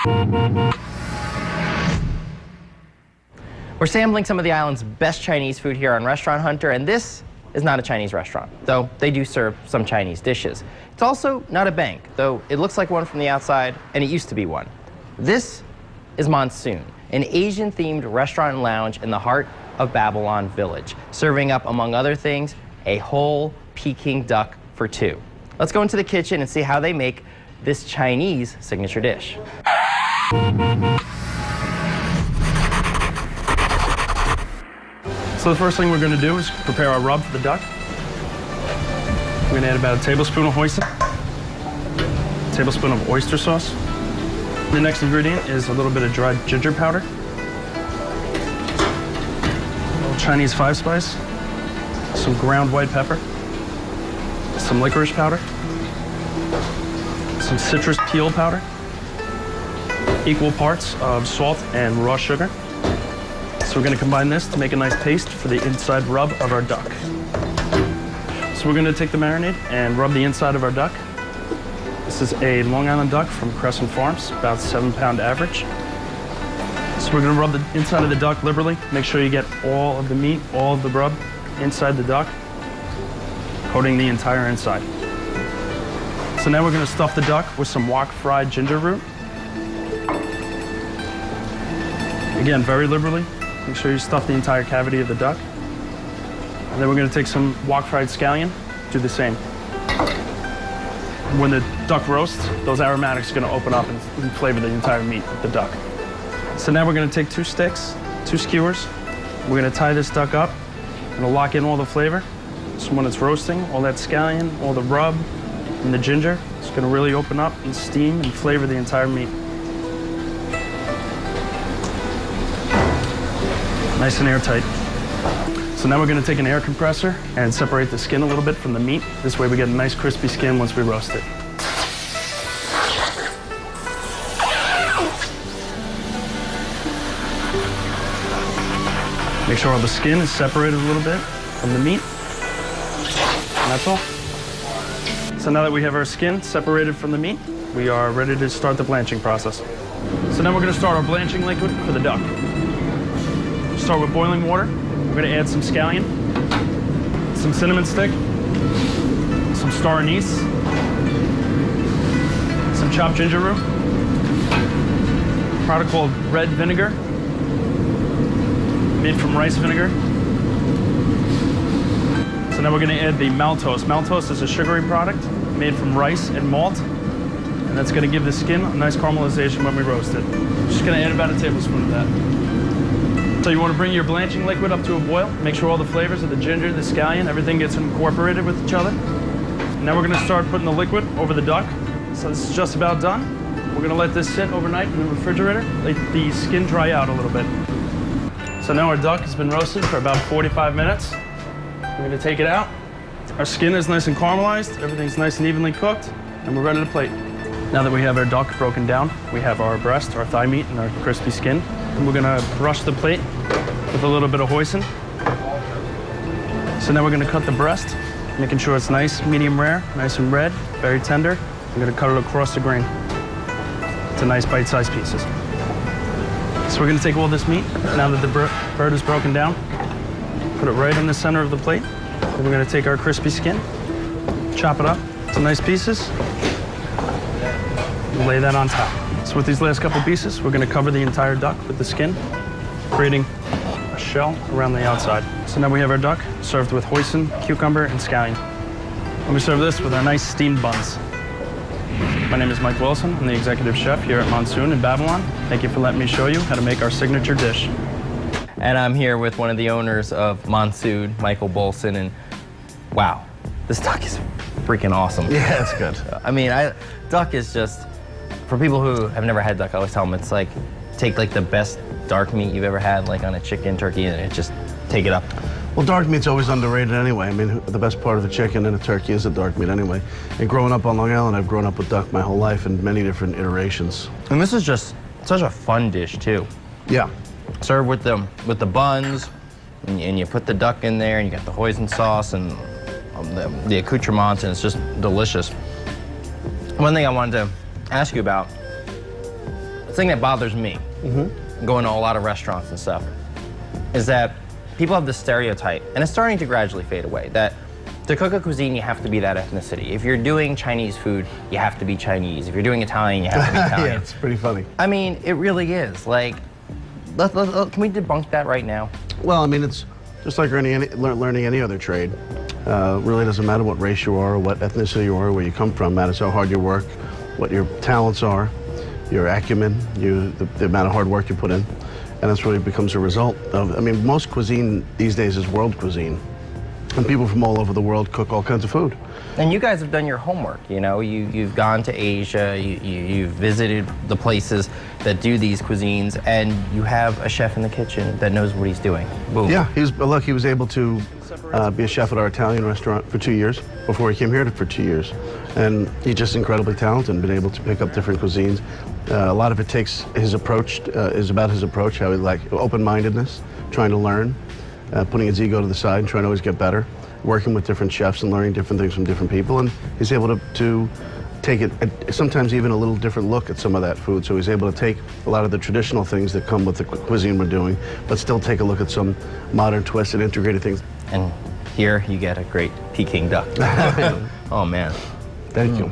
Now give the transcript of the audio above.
We're sampling some of the island's best Chinese food here on Restaurant Hunter, and this is not a Chinese restaurant, though they do serve some Chinese dishes. It's also not a bank, though it looks like one from the outside, and it used to be one. This is Monsoon, an Asian-themed restaurant and lounge in the heart of Babylon Village, serving up, among other things, a whole Peking duck for two. Let's go into the kitchen and see how they make this Chinese signature dish. So the first thing we're going to do is prepare our rub for the duck. We're going to add about a tablespoon of hoisin, a tablespoon of oyster sauce. The next ingredient is a little bit of dried ginger powder, a little Chinese 5-spice, some ground white pepper, some licorice powder, some citrus peel powder, equal parts of salt and raw sugar. So we're going to combine this to make a nice paste for the inside rub of our duck. So we're going to take the marinade and rub the inside of our duck. This is a Long Island duck from Crescent Farms, about 7-pound average. So we're going to rub the inside of the duck liberally. Make sure you get all of the meat, all of the rub inside the duck, coating the entire inside. So now we're going to stuff the duck with some wok fried ginger root. Again, very liberally. Make sure you stuff the entire cavity of the duck. And then we're going to take some wok fried scallion, do the same. When the duck roasts, those aromatics are going to open up and flavor the entire meat of the duck. So now we're going to take 2 sticks, 2 skewers. We're going to tie this duck up. We're going to lock in all the flavor. So when it's roasting, all that scallion, all the rub, and the ginger, it's going to really open up and steam and flavor the entire meat. Nice and airtight. So now we're going to take an air compressor and separate the skin a little bit from the meat. This way we get a nice crispy skin once we roast it. Make sure all the skin is separated a little bit from the meat. And that's all. So now that we have our skin separated from the meat, we are ready to start the blanching process. So now we're going to start our blanching liquid for the duck. Start with boiling water. We're going to add some scallion, some cinnamon stick, some star anise, some chopped ginger root, a product called red vinegar, made from rice vinegar. So now we're going to add the maltose. Maltose is a sugary product made from rice and malt, and that's going to give the skin a nice caramelization when we roast it. Just going to add about a tablespoon of that. So you want to bring your blanching liquid up to a boil. Make sure all the flavors of the ginger, the scallion, everything gets incorporated with each other. Now we're going to start putting the liquid over the duck. So this is just about done. We're going to let this sit overnight in the refrigerator, let the skin dry out a little bit. So now our duck has been roasted for about 45 minutes. We're going to take it out. Our skin is nice and caramelized, everything's nice and evenly cooked, and we're ready to plate. Now that we have our duck broken down, we have our breast, our thigh meat, and our crispy skin. And we're going to brush the plate with a little bit of hoisin. So now we're going to cut the breast, making sure it's nice, medium rare, nice and red, very tender. We're going to cut it across the grain to nice bite-sized pieces. So we're going to take all this meat, now that the bird is broken down, put it right in the center of the plate. Then we're going to take our crispy skin, chop it up to nice pieces, and lay that on top. So with these last couple pieces, we're going to cover the entire duck with the skin, creating a shell around the outside. So now we have our duck served with hoisin, cucumber, and scallion. And we serve this with our nice steamed buns. My name is Mike Wilson. I'm the executive chef here at Monsoon in Babylon. Thank you for letting me show you how to make our signature dish. And I'm here with one of the owners of Monsoon, Michael Bolson, and wow, this duck is freaking awesome. Yeah, it's good. I mean, duck is just, for people who have never had duck, I always tell them it's like, take like the best dark meat you've ever had, like on a chicken, turkey, and it just take it up. Well, dark meat's always underrated anyway. I mean, the best part of a chicken and a turkey is the dark meat anyway. And growing up on Long Island, I've grown up with duck my whole life in many different iterations. And this is just such a fun dish too. Yeah. Served with the buns, and you put the duck in there, and you got the hoisin sauce and the accoutrements, and it's just delicious. One thing I wanted to ask you about, the thing that bothers me, going to a lot of restaurants and stuff, is that people have this stereotype, and it's starting to gradually fade away, that to cook a cuisine, you have to be that ethnicity. If you're doing Chinese food, you have to be Chinese. If you're doing Italian, you have to be Italian. Yeah, it's pretty funny. I mean, it really is. Like, can we debunk that right now? Well, I mean, it's just like learning any other trade. Really doesn't matter what race you are, or what ethnicity you are, where you come from. It matters how hard you work, what your talents are, your acumen, the amount of hard work you put in. And that's really becomes a result of, I mean, most cuisine these days is world cuisine. And people from all over the world cook all kinds of food. And you guys have done your homework, you know? You've gone to Asia, you've visited the places that do these cuisines, and you have a chef in the kitchen that knows what he's doing. Boom. Yeah, he was able to be a chef at our Italian restaurant for 2 years, before he came here for 2 years. And he's just incredibly talented and been able to pick up different cuisines. A lot of it takes his approach, is about his approach, how he open-mindedness, trying to learn. Putting his ego to the side and trying to always get better, working with different chefs and learning different things from different people, and he's able to take it, sometimes even a little different look at some of that food. So he's able to take a lot of the traditional things that come with the cuisine we're doing, but still take a look at some modern twists and integrated things. And here you get a great Peking duck. Oh man. Thank you.